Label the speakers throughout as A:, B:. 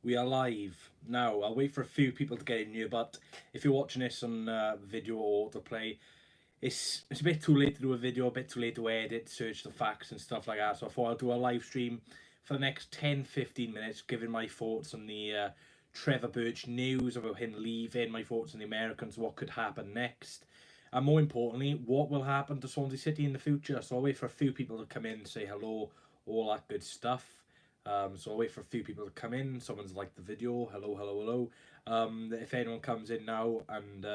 A: We are live now. I'll wait for a few people to get in here, but if you're watching this on video or autoplay, it's a bit too late to do a video, a bit too late to edit, search the facts and stuff like that. So I thought I'll do a live stream for the next 10-15 minutes, giving my thoughts on the Trevor Birch news about him leaving, my thoughts on the Americans, what could happen next, and more importantly, what will happen to Swansea City in the future. So I'll wait for a few people to come in, say hello, all that good stuff. So I'll wait for a few people to come in. Someone's liked the video. Hello, hello, hello. If anyone comes in now, and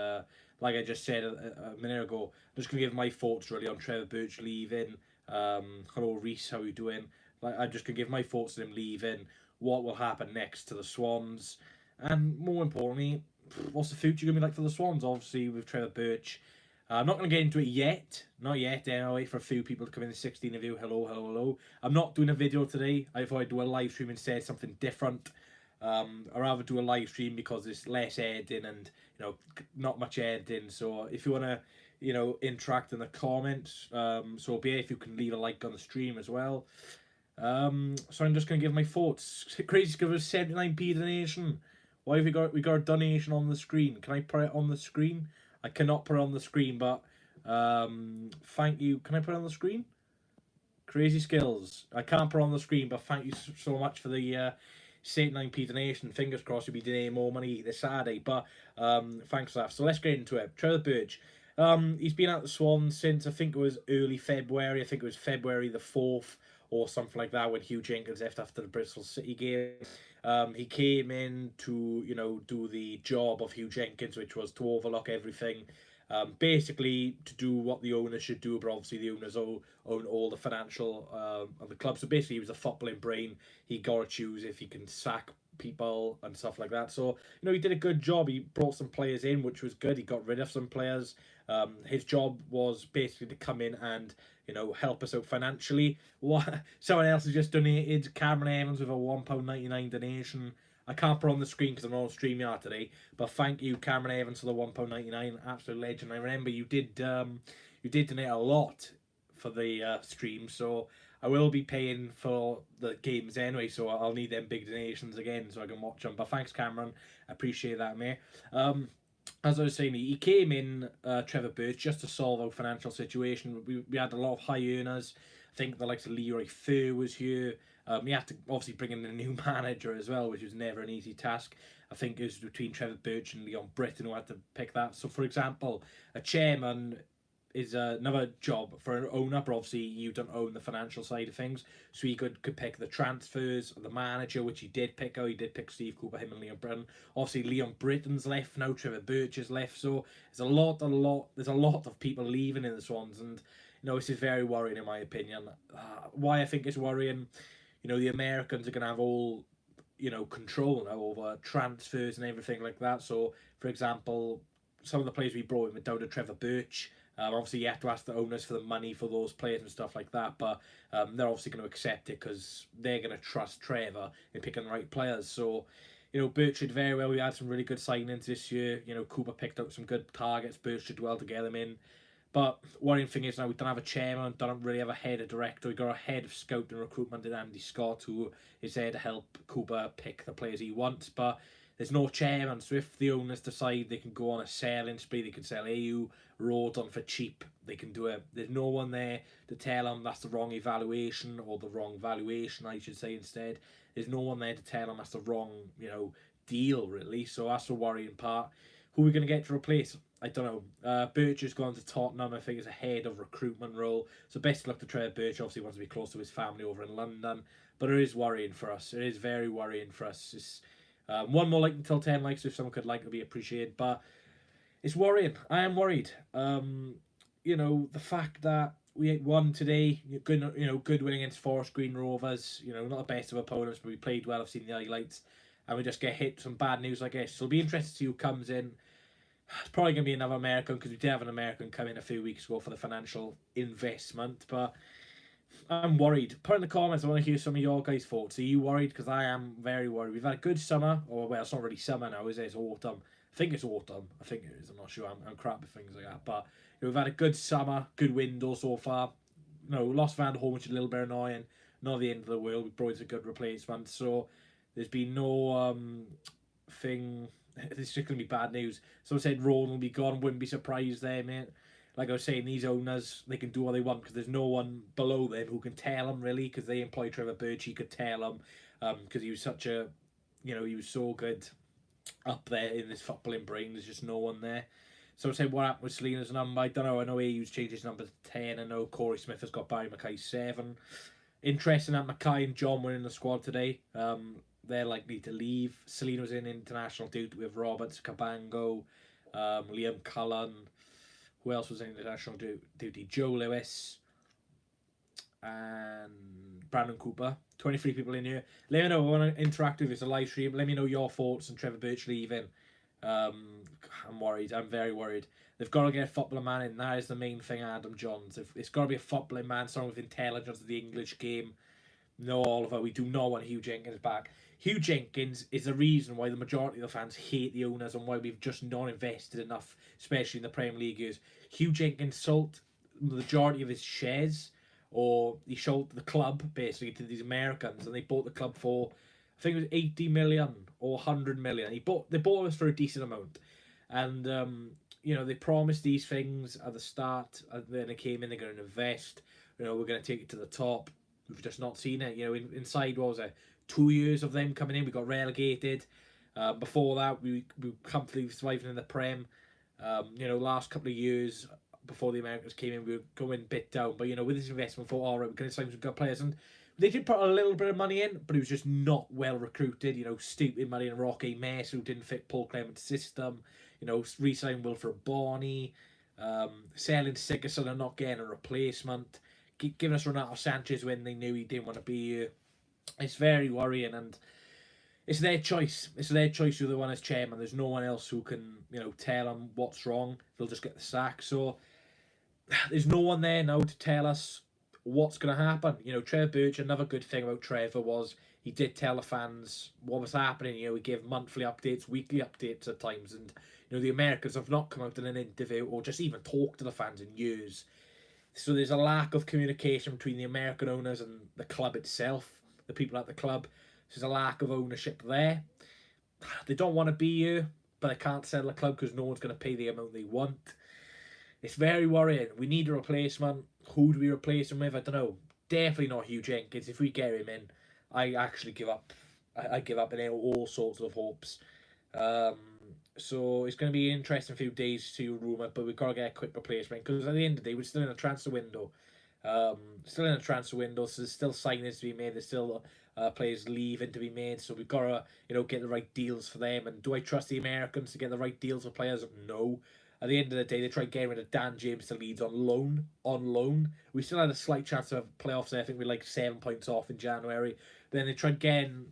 A: like I just said a minute ago, I'm just going to give my thoughts really on Trevor Birch leaving. Hello, Reese, how you doing? Like, I'm just going to give my thoughts on him leaving, what will happen next to the Swans, and more importantly, what's the future going to be like for the Swans, obviously, with Trevor Birch. I'm not going to get into it yet. Not yet. I'll wait for a few people to come in. 16 of you. Hello, hello, hello. I'm not doing a video today. I thought I'd do a live stream instead, something different. I'd rather do a live stream because it's less editing and, not much editing. So if you want to, interact in the comments, so be it, if you can leave a like on the stream as well. So I'm just going to give my thoughts. Crazy give us 79p donation. Why have we got a donation on the screen? Can I put it on the screen? I cannot put it on the screen, but thank you. Can I put it on the screen? Crazy skills. I can't put it on the screen, but thank you so much for the 79p donation. Fingers crossed you'll be donating more money this Saturday, but thanks for that. So let's get into it. Trevor Birch. He's been at the Swans since I think it was early February. I think it was February the 4th or something like that when Hugh Jenkins left after the Bristol City game. He came in to, do the job of Hugh Jenkins, which was to overlook everything. Basically, to do what the owners should do, but obviously the owners own all the financial of the club. So basically, he was a footballing brain. He got to choose if he can sack people and stuff like that. So, he did a good job. He brought some players in, which was good. He got rid of some players. His job was basically to come in and, help us out financially. What someone else has just donated, Cameron Evans, with a £1.99 donation. I can't put on the screen because I'm on StreamYard today, but thank you, Cameron Evans, for the £1.99. Absolute legend. I remember you did donate a lot for the stream, so I will be paying for the games anyway, so I'll need them big donations again so I can watch them. But thanks, Cameron. I appreciate that, mate. As I was saying, he came in, Trevor Birch, just to solve our financial situation. We had a lot of high earners. I think the likes of Leroy Fur was here. He had to obviously bring in a new manager as well, which was never an easy task. I think it was between Trevor Birch and Leon Britton who had to pick that. So, for example, a chairman is another job for an owner, but obviously you don't own the financial side of things. So he could pick the transfers, the manager, which he did pick out. He did pick Steve Cooper, him and Leon Britton. Obviously Leon Britton's left now, Trevor Birch is left. So there's a lot of people leaving in the Swans, and this is very worrying in my opinion. Why I think it's worrying, the Americans are going to have all control now over transfers and everything like that. So, for example, some of the players we brought in were down to Trevor Birch. Obviously, you have to ask the owners for the money for those players and stuff like that, but they're obviously going to accept it because they're going to trust Trevor in picking the right players. So, Birch did very well. We had some really good signings this year. Cooper picked up some good targets. Birch did well to get them in. But worrying thing is now we don't have a chairman, don't really have a head of director. We got a head of scout and recruitment in Andy Scott, who is there to help Cooper pick the players he wants. But there's no chairman, so if the owners decide they can go on a selling spree, they can sell AU Rodon for cheap. They can do it. There's no one there to tell them that's the wrong evaluation or the wrong valuation, I should say instead. There's no one there to tell them that's the wrong, deal really. So that's the worrying part. Who are we going to get to replace? I don't know. Birch has gone to Tottenham. I think it's a head of recruitment role. So best of luck to Trevor Birch. Obviously wants to be close to his family over in London. But it is worrying for us. It is very worrying for us. It's, one more like until 10 likes if someone could like, it would be appreciated. But it's worrying. I am worried. The fact that we won today, good win against Forest Green Rovers. Not the best of opponents, but we played well. I've seen the highlights, and we just get hit some bad news, I guess. So it'll be interesting to see who comes in. It's probably going to be another American because we did have an American come in a few weeks ago for the financial investment. But I'm worried. Put in the comments, I want to hear some of your guys' thoughts. Are you worried? Because I am very worried. We've had a good summer. Or, well, it's not really summer now, is it? It's autumn. I think it's autumn. I think it is. I'm not sure. I'm crap with things like that. But we've had a good summer, good window so far. Lost Van Horn, which is a little bit annoying. Not the end of the world. We brought a good replacement. So There's been no thing. This is just gonna be bad news. Someone said Rowan will be gone. Wouldn't be surprised there, mate. Like I was saying, these owners, they can do what they want because there's no one below them who can tell them really. Because they employ Trevor Birch, he could tell them because he was such a, he was so good up there in this footballing brain. There's just no one there. So I said, what happened with Selena's number? I don't know. I know AU's changed his number to 10. I know Corey Smith has got Barry Mackay 7. Interesting that Mackay and John were in the squad today. They're likely to leave. Selena was in international duty with Roberts, Cabango, Liam Cullen. Who else was in international duty? Joe Lewis and Brandon Cooper. 23 people in here. Let me know. I want to interact with you. It's a live stream. Let me know your thoughts on Trevor Birch leaving. I'm worried. I'm very worried. They've got to get a footballer man in. That is the main thing, Adam Johns. It's got to be a footballing man, someone with intelligence of the English game. No, Oliver, we do not want Hugh Jenkins back. Hugh Jenkins is the reason why the majority of the fans hate the owners and why we've just not invested enough, especially in the Premier League years. Hugh Jenkins sold the majority of his shares, or he sold the club basically to these Americans, and they bought the club for, I think it was 80 million or 100 million. They bought us for a decent amount, and they promised these things at the start, and then they came in. They're going to invest. We're going to take it to the top. We've just not seen it. Inside, what was it, 2 years of them coming in, we got relegated. Before that, we comfortably surviving in the Prem. Last couple of years before the Americans came in, we were going a bit down. But with this investment, we thought, all right, we're going to sign some good players, and they did put a little bit of money in, but it was just not well recruited. Stupid money in Rocky Mess, who didn't fit Paul Clement's system. Re-signing Wilfred Bonney, selling Sigerson and not getting a replacement. Giving us Renato Sanchez when they knew he didn't want to be here. It's very worrying, and it's their choice. It's their choice who they want as chairman. There's no one else who can, tell them what's wrong. They'll just get the sack. So there's no one there now to tell us what's going to happen. Trevor Birch, another good thing about Trevor was he did tell the fans what was happening. He gave monthly updates, weekly updates at times, and the Americans have not come out in an interview or just even talked to the fans in years. So there's a lack of communication between the American owners and the club itself, the people at the club. There's a lack of ownership there. They don't want to be here, but they can't sell the club because no one's going to pay the amount they want. It's very worrying. We need a replacement. Who do we replace him with? I don't know. Definitely not Hugh Jenkins. If we get him in, I actually give up. I give up in all sorts of hopes. So it's going to be an interesting few days to rumour, but we've got to get a quick replacement because at the end of the day, we're still in a transfer window. So there's still signings to be made. There's still players leaving to be made. So we've got to, get the right deals for them. And do I trust the Americans to get the right deals for players? No. At the end of the day, they tried getting rid of Dan James to Leeds on loan. We still had a slight chance of playoffs there. I think we're 7 points off in January. Then they tried giving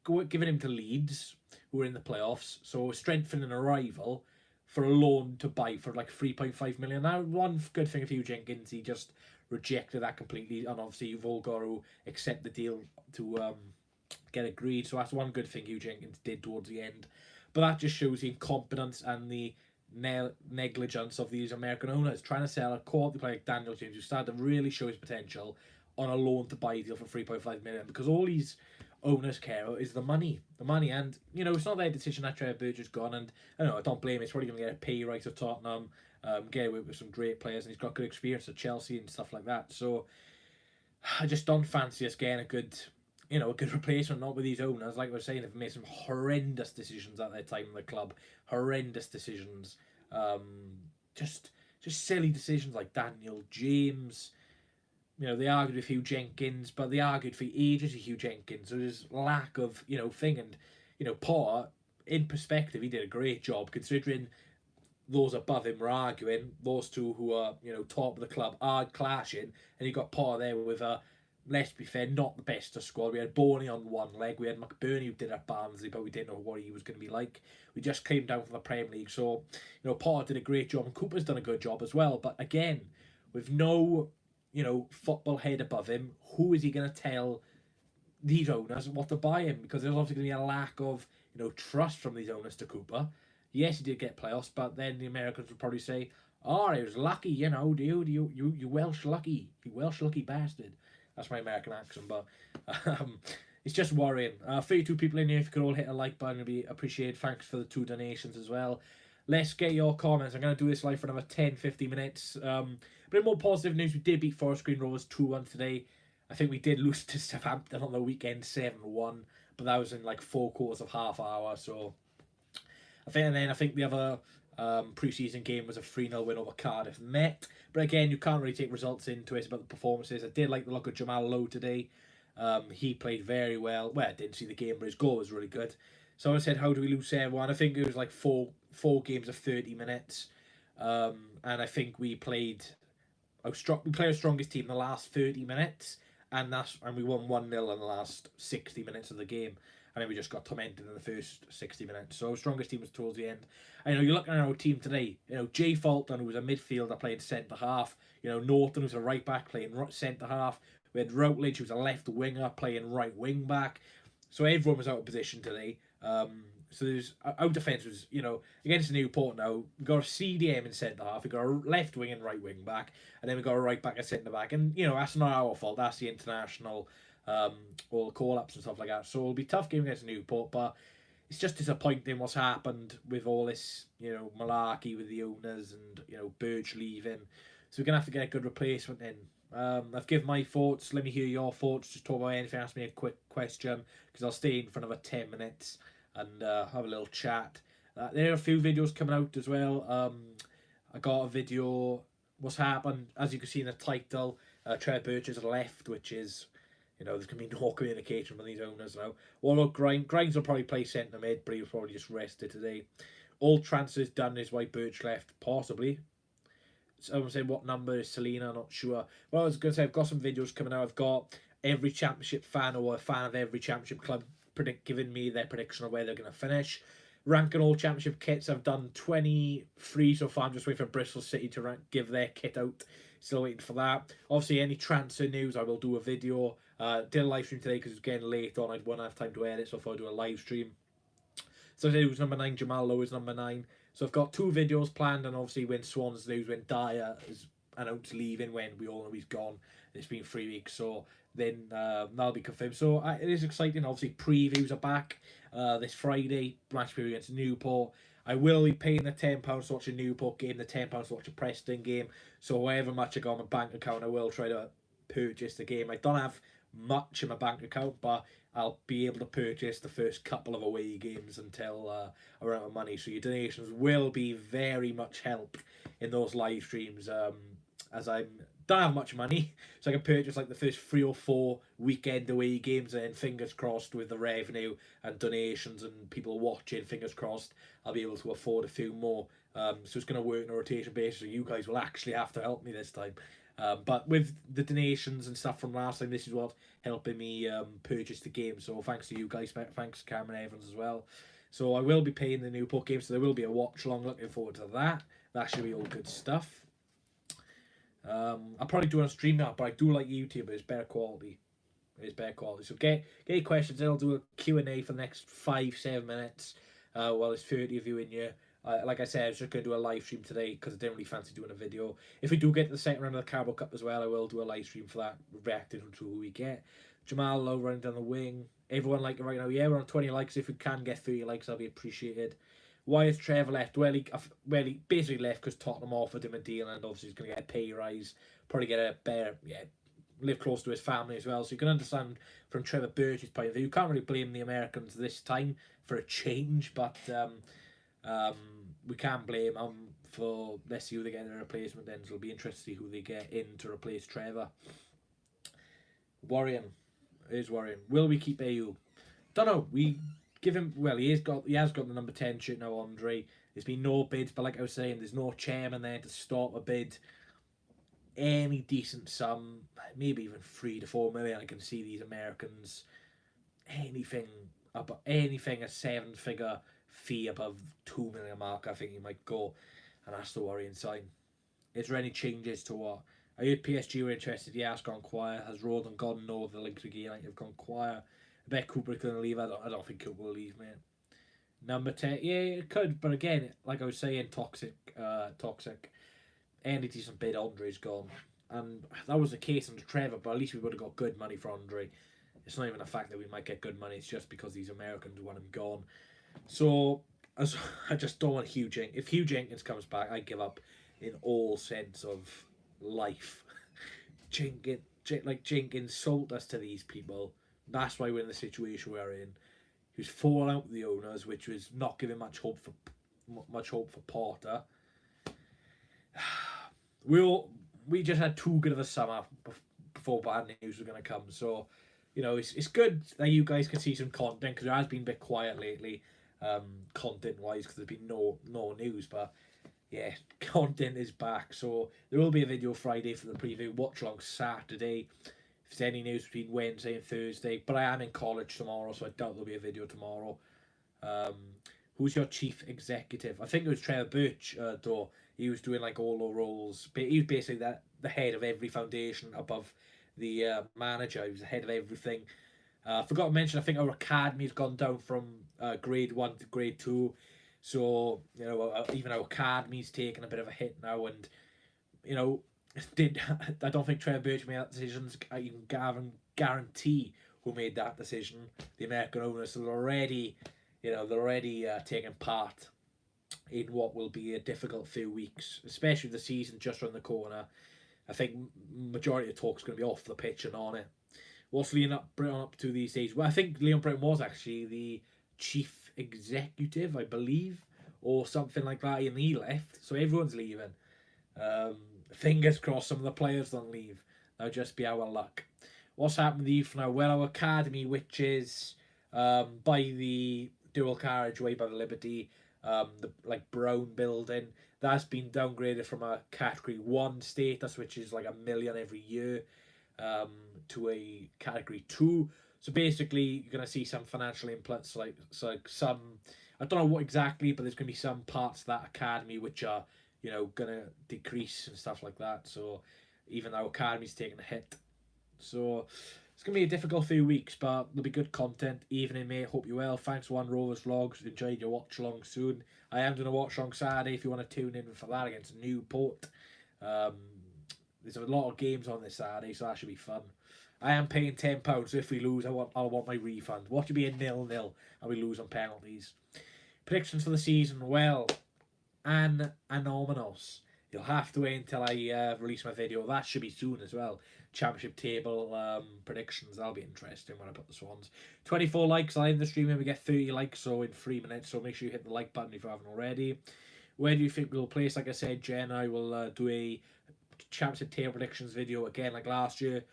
A: him to Leeds, who were in the playoffs. So strengthening a rival for a loan to buy for 3.5 million. Now, one good thing of Hugh Jenkins, he just rejected that completely, and obviously you've all got to accept the deal to get agreed. So that's one good thing Hugh Jenkins did towards the end. But that just shows the incompetence and the negligence of these American owners trying to sell a quality player like Daniel James, who started to really show his potential, on a loan to buy deal for 3.5 million, because all these owners care about is the money, and it's not their decision that Trevor Birch has gone, and I don't blame him. He's probably going to get a pay rise at Tottenham, get away with some great players, and he's got good experience at Chelsea and stuff like that. So I just don't fancy us getting a good replacement, not with these owners. Like I was saying, they've made some horrendous decisions at their time in the club. Horrendous decisions. Just silly decisions like Daniel James. They argued with Hugh Jenkins, but they argued for ages with Hugh Jenkins. So there's lack of, thing. And, Potter, in perspective, he did a great job considering those above him were arguing. Those two who are, top of the club are clashing. And you got Potter there with let's be fair, not the best of squad. We had Boney on one leg. We had McBurney who did at Barnsley, but we didn't know what he was going to be like. We just came down from the Premier League. So, Potter did a great job, and Cooper's done a good job as well. But again, with no football head above him, who is he going to tell these owners what to buy him? Because there's obviously going to be a lack of, trust from these owners to Cooper. Yes, he did get playoffs, but then the Americans would probably say, "Oh, he was lucky, dude. You Welsh lucky, you Welsh lucky bastard." That's my American accent, but it's just worrying. 32 people in here. If you could all hit a like button, it'd be appreciated. Thanks for the 2 donations as well. Let's get your comments. I'm going to do this live for another 10-15 minutes. A bit more positive news. We did beat Forest Green Rovers 2-1 today. I think we did lose to Southampton on the weekend 7-1, but that was in like 4 quarters of half hour. So I think the other pre-season game was a 3-0 win over Cardiff Met. But again, you can't really take results into it. It's about the performances. I did like the look of Jamal Lowe today. He played very well. Well, I didn't see the game, but his goal was really good. Someone said, how do we lose 7-1? I think it was like four games of 30 minutes. And I think we played our strongest team in the last 30 minutes. And we won 1-0 in the last 60 minutes of the game. And then we just got tormented in the first 60 minutes. So our strongest team was towards the end. And, you're looking at our team today. Jay Fulton, who was a midfielder, played centre half. Norton, who's a right back, playing centre half. We had Routledge, who was a left winger, playing right wing back. So everyone was out of position today. So there's our defence was, against Newport now, we've got a CDM in centre half, we've got a left wing and right wing back, and then we've got a right back and centre back. And, that's not our fault, that's the international, all the call-ups and stuff like that. So it'll be a tough game against Newport, but it's just disappointing what's happened with all this, malarkey with the owners and, Birch leaving. So we're going to have to get a good replacement in. I've given my thoughts. Let me hear your thoughts. Just talk about anything. Ask me a quick question, because I'll stay in for another 10 minutes and have a little chat. There are a few videos coming out as well. I got a video. What's happened? As you can see in the title, Trevor Birch has left, which is, there's going to be no communication from these owners now. What about Grimes will probably play centre mid, but he was probably just rested today. All transfers done is why Birch left, possibly. Someone said, what number is Selena? Not sure. Well, I was going to say, I've got some videos coming out. I've got every championship fan or a fan of every championship club giving me their prediction of where they're going to finish. Ranking all championship kits. I've done 23 so far. I'm just waiting for Bristol City to give their kit out. Still waiting for that. Obviously, any transfer news, I will do a video. Did a live stream today because it's getting late on. I won't have time to edit, so I thought I'd do a live stream. So I said it was number 9. Jamal Lowe is number 9. So I've got 2 videos planned, and obviously when Swans news, when Dyer is announced leaving, when we all know he's gone, it's been 3 weeks, so then that'll be confirmed. So it is exciting. Obviously previews are back this Friday, match preview against Newport. I will be paying the £10 to watch a Newport game, the £10 to watch a Preston game. So however much I got on my bank account, I will try to purchase the game. I don't have much in my bank account, but I'll be able to purchase the first couple of away games until I run out of money. So your donations will be very much help in those live streams, as I don't have much money, so I can purchase like the first 3 or 4 weekend away games, and then fingers crossed with the revenue and donations and people watching, fingers crossed I'll be able to afford a few more. So it's going to work on a rotation basis, so you guys will actually have to help me this time. But with the donations and stuff from last time, this is what helping me purchase the game. So thanks to you guys, thanks Cameron Evans as well. So I will be paying the Newport game, so there will be a watch along. Looking forward to that. That should be all good stuff. I'll probably do it on stream now, but I do like YouTube, but it's better quality. It's better quality. So get your questions in. I'll do a Q&A for the next 5-7 minutes. While there's 30 of you in here. Like I said, I was just going to do a live stream today because I didn't really fancy doing a video. If we do get to the second round of the Carabao Cup as well, I will do a live stream for that, reacting to who we get. Jamal Lowe running down the wing. Everyone like it right now. Yeah, we're on 20 likes. If we can get 30 likes, that'll be appreciated. Why has Trevor left? Well, he basically left because Tottenham offered him a deal, and obviously he's going to get a pay rise. Probably get a better, live close to his family as well. So you can understand from Trevor Birch's point of view. You can't really blame the Americans this time for a change, but we can't blame them for, let's see who they get in a replacement then. So it'll be interesting to see who they get in to replace Trevor. Worrying. It is worrying. Will we keep AU? Don't know. We give him, well, he has got the number 10 shirt now, Andre. There's been no bids, but like I was saying, there's no chairman there to stop a bid. Any decent sum, maybe even 3 to 4 million, I can see these Americans, anything a 7-figure fee above 2 million mark, I think he might go, and that's the worrying sign. Is there any changes to what? I heard PSG were interested. Yeah, it's gone quiet. Has Rodon gone? No, the links with United have gone quiet. I bet Cooper going to leave. I don't think Cooper will leave, mate. Number 10, yeah, it could, but again, like I was saying, toxic. Any decent bid, Andre's gone, and that was the case under Trevor. But at least we would have got good money for Andre. It's not even the fact that we might get good money. It's just because these Americans want him gone. So as I just don't want Hugh Jenkins. If Hugh Jenkins comes back, I give up in all sense of life. Jenkins sold us to these people. That's why we're in the situation we're in. He was falling out with the owners, which was not giving much hope for Porter. We just had too good of a summer before bad news was going to come. So, it's good that you guys can see some content, because it has been a bit quiet lately, content wise, because there's been no news. But yeah, content is back. So there will be a video Friday for the preview. Watch along Saturday. If there's any news between Wednesday and Thursday, but I am in college tomorrow, so I doubt there'll be a video tomorrow. Who's your chief executive? I think it was Trevor Birch, though. He was doing like all the roles. He was basically the head of every foundation above the manager. He was the head of everything. I forgot to mention, I think our academy's gone down from grade 1 to grade 2. So, even our academy's taken a bit of a hit now. And, I don't think Trevor Birch made that decision. I can guarantee who made that decision. The American owners are already, taking part in what will be a difficult few weeks, especially the season just around the corner. I think majority of talk's going to be off the pitch and on it. What's Leon Britton up to these days? Well, I think Leon Britton was actually the chief executive, I believe, or something like that, and he left, so everyone's leaving. Fingers crossed some of the players don't leave. That'll just be our luck. What's happened with the youth now? Well, our academy, which is by the dual carriageway by the Liberty, the brown building, that's been downgraded from a category 1 status, which is like $1 million every year, to a category 2. So basically you're going to see some financial inputs, like some, I don't know what exactly, but there's going to be some parts of that academy which are going to decrease and stuff like that. So even though academy's taking a hit, so it's going to be a difficult few weeks, but there'll be good content. Evening, mate. Hope you well. Thanks for Rovers Vlogs. Enjoyed your watch along soon. I am going to watch along Saturday if you want to tune in for that against Newport. There's a lot of games on this Saturday, so that should be fun. I am paying £10, so if we lose, I'll want my refund. Watch it be a 0-0 and we lose on penalties. Predictions for the season, well, anonymous. You'll have to wait until I release my video. That should be soon as well. Championship table predictions. That'll be interesting when I put the Swans. 24 likes. I'll end the stream when we get 30 likes, so in 3 minutes. So make sure you hit the like button if you haven't already. Where do you think we'll place? Like I said, Jen, I will do a championship table predictions video again like last year.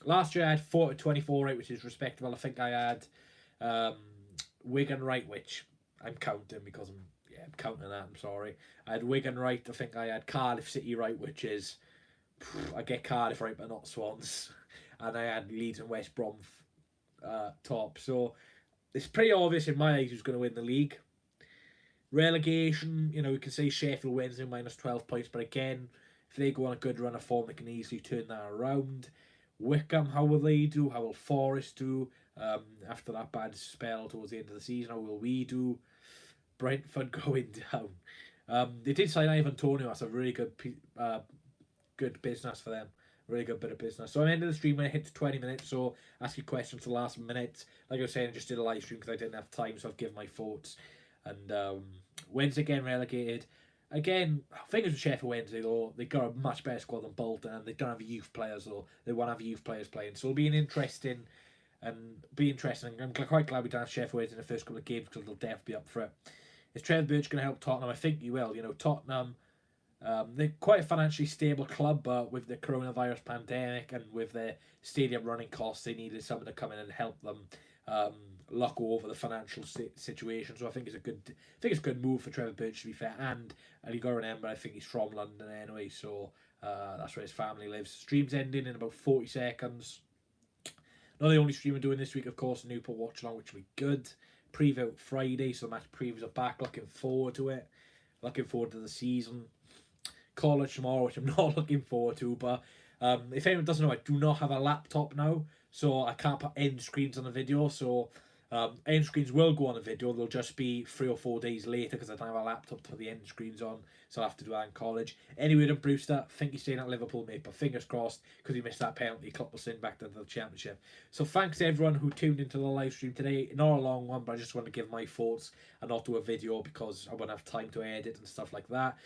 A: Last year I had 4-24 right, which is respectable. I think I had Wigan right, which I'm counting because I'm counting that. I'm sorry. I had Wigan right. I think I had Cardiff City right, which is I get Cardiff right, but not Swans. And I had Leeds and West Brom top. So it's pretty obvious in my eyes who's going to win the league. Relegation, we can say Sheffield Wednesday minus 12 points, but again, if they go on a good run of form, they can easily turn that around. Wickham, how will they do? How will Forest do? After that bad spell towards the end of the season, how will we do? Brentford going down. They did sign Ivan Toney. That's a really good business for them. Really good bit of business. So I'm ending the stream when it hits 20 minutes. So ask your questions for the last minute. Like I was saying, I just did a live stream because I didn't have time, so I've given my thoughts. And Wednesday again relegated. Again, fingers with Sheffield Wednesday though. They got a much better squad than Bolton, and they don't have youth players though. They won't have youth players playing. So it'll be interesting. I'm quite glad we don't have Sheffield Wednesday in the first couple of games because they'll definitely be up for it. Is Trevor Birch going to help Tottenham? I think he will. Tottenham, they're quite a financially stable club, but with the coronavirus pandemic and with their stadium running costs, they needed someone to come in and help them lock over the financial situation. So I think it's a good move for Trevor Birch, to be fair. And you got to remember, I think he's from London anyway, so that's where his family lives. Stream's ending in about 40 seconds. Not the only stream we're doing this week, of course, Newport watch along, which will be good. Preview Friday, so the match previews are back. Looking forward to it. Looking forward to the season. College tomorrow, which I'm not looking forward to. But if anyone doesn't know, I do not have a laptop now, so I can't put end screens on the video. So End screens will go on a video. They'll just be 3 or 4 days later because I don't have a laptop to put the end screens on, so I'll have to do that in college. Anyway, then Brewster, think he's staying at Liverpool, mate, but fingers crossed because he missed that penalty. Klopp was sent back to the Championship. So thanks to everyone who tuned into the live stream today. Not a long one, but I just want to give my thoughts and not do a video because I won't have time to edit and stuff like that.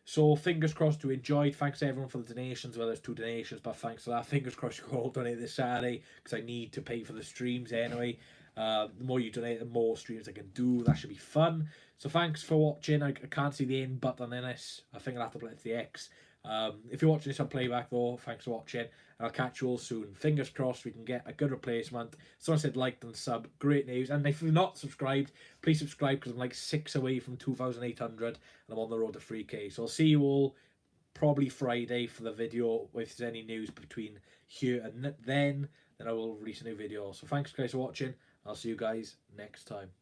A: So fingers crossed you enjoyed. Thanks to everyone for the donations. Well, there's 2 donations, but thanks for that. Fingers crossed you can all donate this Saturday because I need to pay for the streams anyway. The more you donate, the more streams I can do. That should be fun. So thanks for watching. I can't see the in button in this. I think I'll have to play it to the X. If you're watching this on playback though, thanks for watching. And I'll catch you all soon. Fingers crossed we can get a good replacement. Someone said like and sub. Great news. And if you're not subscribed, please subscribe because I'm like 6 away from 2,800 and I'm on the road to 3K. So I'll see you all probably Friday for the video. If there's any news between here and then I will release a new video. So thanks guys for watching. I'll see you guys next time.